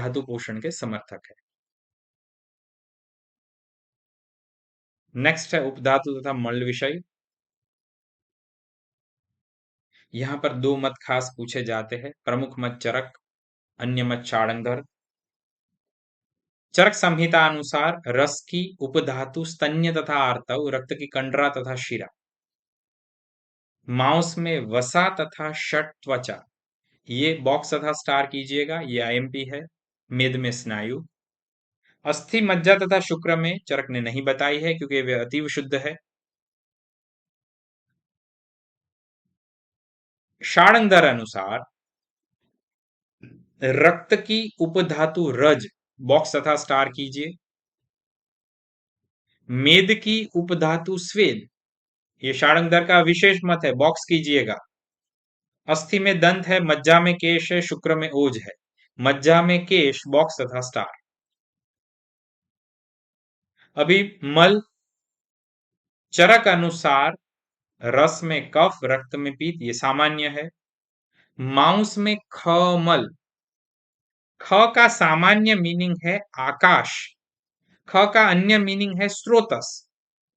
धातु पोषण के समर्थक है। नेक्स्ट है उपधातु तथा मल विषय। यहाँ पर दो मत खास पूछे जाते हैं, प्रमुख मत चरक, अन्य मत शाड़ंगर। चरक संहिता अनुसार रस की उपधातु स्तन्य तथा आर्तव, रक्त की कंडरा तथा शिरा। मांस में वसा तथा षट त्वचा, ये बॉक्स तथा स्टार कीजिएगा, ये आईएमपी है। मेद में स्नायु। अस्थि मज्जा तथा शुक्र में चरक ने नहीं बताई है क्योंकि वे अति विशुद्ध है। शाड़ंगर अनुसार रक्त की उपधातु रज, बॉक्स तथा स्टार कीजिए। मेद की उपधातु स्वेद, ये शाड़ंगर का विशेष मत है, बॉक्स कीजिएगा। अस्थि में दंत है, मज्जा में केश है, शुक्र में ओज है। मज्जा में केश, बॉक्स तथा स्टार। अभी मल चरक अनुसार रस में कफ, रक्त में पीत, ये सामान्य है। मांस में खमल, ख का सामान्य मीनिंग है आकाश, ख का अन्य मीनिंग है स्रोतस,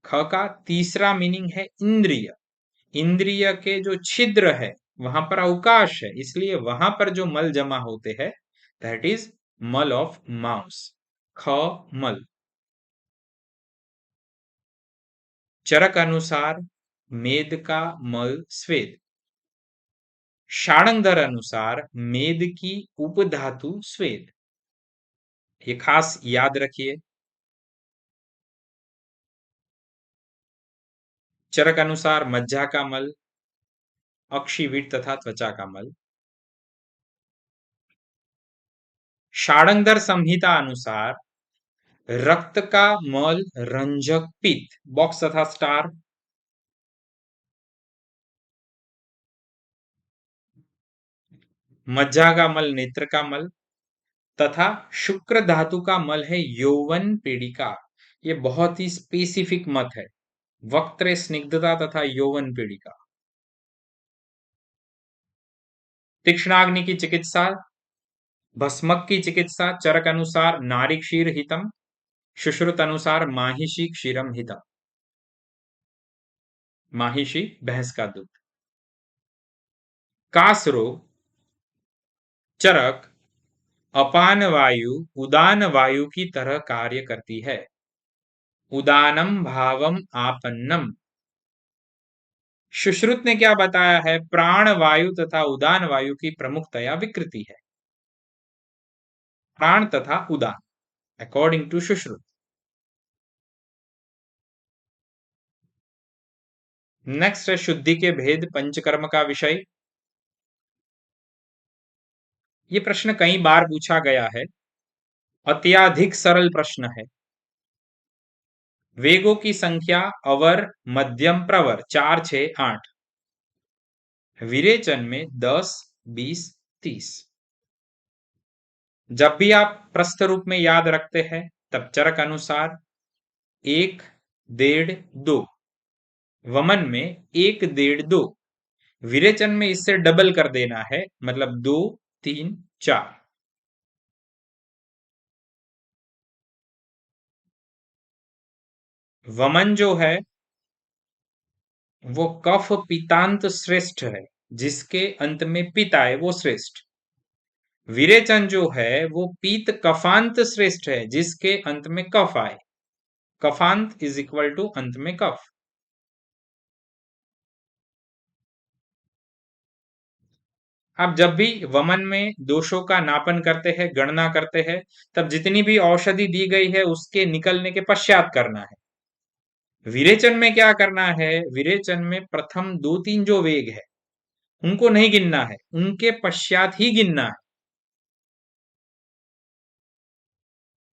ख का तीसरा मीनिंग है इंद्रिय। इंद्रिय के जो छिद्र है वहां पर अवकाश है, इसलिए वहां पर जो मल जमा होते हैं दैट इज मल ऑफ माउस, ख मल। चरक अनुसार मेद का मल स्वेद। शाड़ंगर अनुसार मेद की उपधातु स्वेद, ये खास याद रखिए। चरक अनुसार मज्जा का मल, अक्षिवीट तथा त्वचा का मल। शाड़ंगर संहिता अनुसार रक्त का मल रंजक पित्त, बॉक्स तथा स्टार। मज्जा का मल नेत्र का मल तथा शुक्र धातु का मल है यौवन पीड़िका, ये बहुत ही स्पेसिफिक मत है, वक्त्र स्निग्धता तथा यौवन पीड़िका। तीक्ष्णाग्नि की चिकित्सा, भस्मक की चिकित्सा चरक अनुसार नारी क्षीर हितम, सुश्रुत अनुसार माहिषी क्षीरम हितम। माहिषी भैंस का दूध। कास रोग चरक अपान वायु उदान वायु की तरह कार्य करती है। उदानम भावम आपन्नम। सुश्रुत ने क्या बताया है, प्राण वायु तथा उदान वायु की प्रमुखतया विकृति है, प्राण तथा उदान अकॉर्डिंग टू सुश्रुत। नेक्स्ट है शुद्धि के भेद पंचकर्म का विषय। ये प्रश्न कई बार पूछा गया है, अत्याधिक सरल प्रश्न है। वेगों की संख्या अवर मध्यम प्रवर 4 6 8, विरेचन में 10 20 30। जब भी आप प्रस्थ रूप में याद रखते हैं तब चरक अनुसार 1 1.5 2, वमन में 1 1.5 2, विरेचन में इससे डबल कर देना है, मतलब 2 3 4। वमन जो है वो कफ पितांत श्रेष्ठ है, जिसके अंत में पित आए वो श्रेष्ठ। विरेचन जो है वो पीत कफांत श्रेष्ठ है, जिसके अंत में कफ आए, कफांत इज इक्वल टू अंत में कफ। आप जब भी वमन में दोषों का नापन करते हैं, गणना करते हैं, तब जितनी भी औषधि दी गई है उसके निकलने के पश्चात करना है। विरेचन में क्या करना है, विरेचन में प्रथम 2 3 जो वेग है उनको नहीं गिनना है, उनके पश्चात ही गिनना है।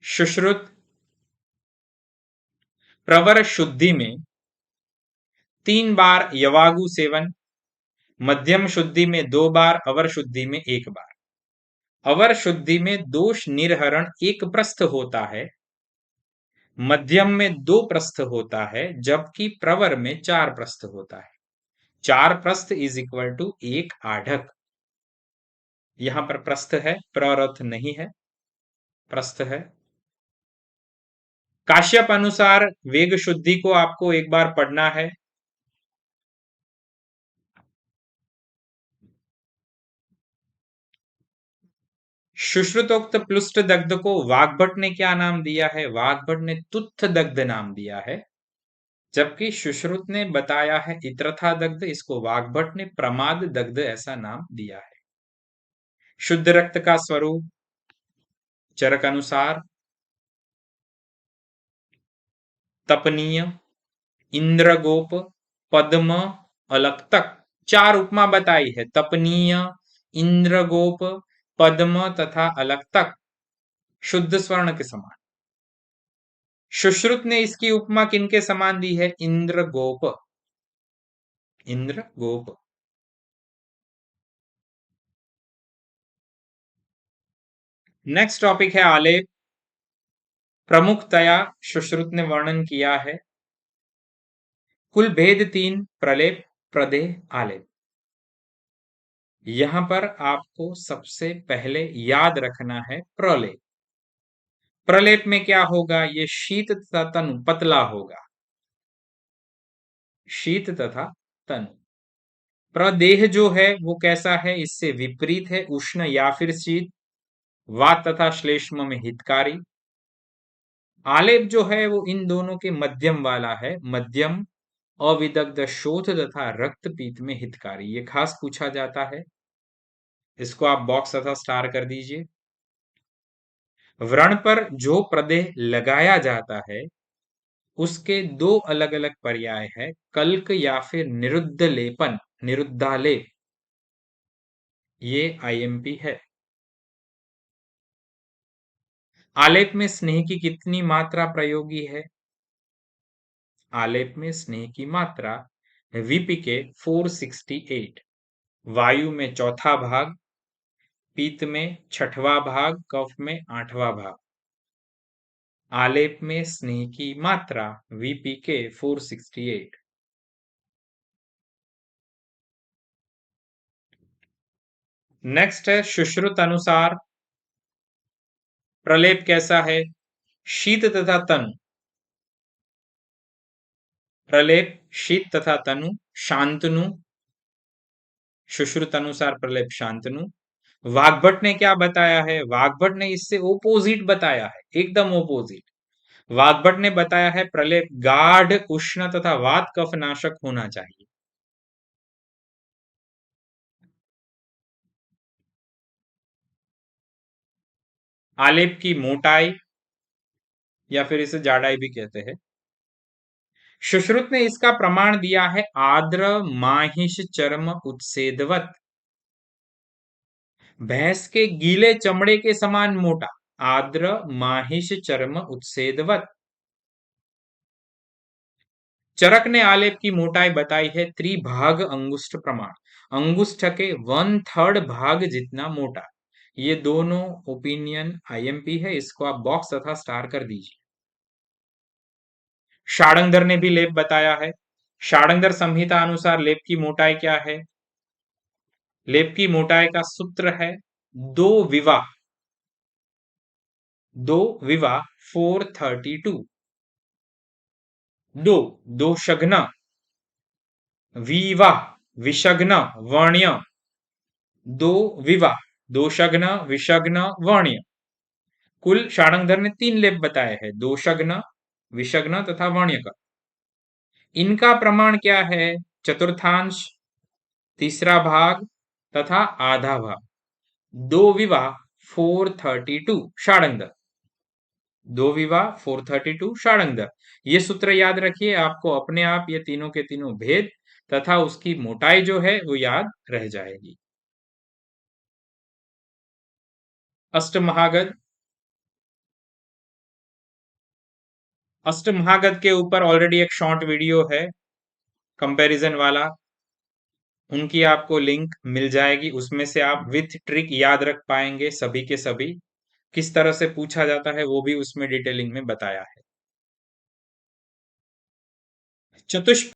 सुश्रुत प्रवर शुद्धि में 3 बार यवागु सेवन, मध्यम शुद्धि में 2 बार, अवर शुद्धि में 1 बार। अवर शुद्धि में दोष निर्हरण 1 प्रस्थ होता है, मध्यम में 2 प्रस्थ होता है, जबकि प्रवर में 4 प्रस्थ होता है। 4 प्रस्थ इज इक्वल टू 1 आढ़क। यहां पर प्रस्थ है, प्ररथ नहीं है। प्रस्थ है। काश्यप अनुसार वेग शुद्धि को आपको एक बार पढ़ना है। सुश्रुतोक्त प्लुष्ट दग्ध को वाग्भट ने क्या नाम दिया है? वाग्भट ने तुत्थ दग्ध नाम दिया है, जबकि सुश्रुत ने बताया है इत्रथा दग्ध, इसको वाग्भट ने प्रमाद दग्ध ऐसा नाम दिया है। शुद्ध रक्त का स्वरूप चरक अनुसार तपनीय, इंद्रगोप, पद्म, अलक्तक, चार उपमा बताई है। तपनीय, इंद्रगोप, पद्म तथा अलक्तक शुद्ध स्वर्ण के समान। सुश्रुत ने इसकी उपमा किनके समान दी है? इंद्रगोप। इंद्रगोप। नेक्स्ट टॉपिक है आलेप। प्रमुखतया सुश्रुत ने वर्णन किया है। कुल भेद 3: प्रलेप, प्रदेह, आलेप। यहां पर आपको सबसे पहले याद रखना है प्रलेप। प्रलेप में क्या होगा? ये शीत तथा तनु पतला होगा। शीत तथा तनु। प्रदेह जो है वो कैसा है? इससे विपरीत है, उष्ण या फिर शीत, वात तथा श्लेष्म में हितकारी। आलेप जो है वो इन दोनों के मध्यम वाला है, मध्यम, अविदग्ध शोथ तथा रक्तपीत में हितकारी। ये खास पूछा जाता है, इसको आप बॉक्स तथा स्टार कर दीजिए। व्रण पर जो प्रदेह लगाया जाता है उसके दो अलग अलग पर्याय है, कल्क या फिर निरुद्ध लेपन, निरुद्धालेप। ये आईएमपी है। आलेप में स्नेह की कितनी मात्रा प्रयोगी है? आलेप में स्नेह की मात्रा वीपीके 468, वायु में चौथा भाग, पित्त में छठवां भाग, कफ में आठवां भाग। आलेप में स्नेह की मात्रा वीपीके 468। नेक्स्ट है सुश्रुत अनुसार प्रलेप कैसा है? शीत तथा तनु। प्रलेप शीत तथा तनु, शांतनु। सुश्रुत अनुसार प्रलेप शांतनु। वाग्भट ने क्या बताया है? वाग्भट ने इससे ओपोजिट बताया है, एकदम ओपोजिट। वाग्भट ने बताया है प्रलेप गाढ़, उष्ण तथा वात कफ नाशक होना चाहिए। आलेप की मोटाई या फिर इसे जाड़ाई भी कहते हैं। सुश्रुत ने इसका प्रमाण दिया है आर्द्र माहिष चर्म उत्सेदवत, भैंस के गीले चमड़े के समान मोटा। आर्द्र माहिष चर्म उत्सेदवत। चरक ने आलेप की मोटाई बताई है त्रिभाग अंगुष्ठ प्रमाण, अंगुष्ठ के 1/3 भाग जितना मोटा। ये दोनों ओपिनियन आईएमपी है, इसको आप बॉक्स तथा स्टार कर दीजिए। शाड़ंगधर ने भी लेप बताया है। शाड़ंगधर संहिता अनुसार लेप की मोटाई क्या है? लेप की मोटाई का सूत्र है 2 विवाह, 2 विवाह 432। दो शग्न, विवाह विषग्न वर्ण्य, दो विवाह, दो शग्न विषग्न वर्ण्य। कुल शाड़ंगधर ने 3 लेप बताए हैं, दो शग्न, विषग्न तथा वर्ण्य का। इनका प्रमाण क्या है? चतुर्थांश, तीसरा भाग तथा आधा भाग। दो विवाह 432 शाड़ंगधर, दो विवाह 432 शाड़ंगधर। ये सूत्र याद रखिए, आपको अपने आप ये तीनों के तीनों भेद तथा उसकी मोटाई जो है वो याद रह जाएगी। अष्टमहागध। अष्टमहागध के ऊपर ऑलरेडी एक शॉर्ट वीडियो है कंपैरिजन वाला, उनकी आपको लिंक मिल जाएगी, उसमें से आप विथ ट्रिक याद रख पाएंगे सभी के सभी। किस तरह से पूछा जाता है वो भी उसमें डिटेलिंग में बताया है। चतुष्क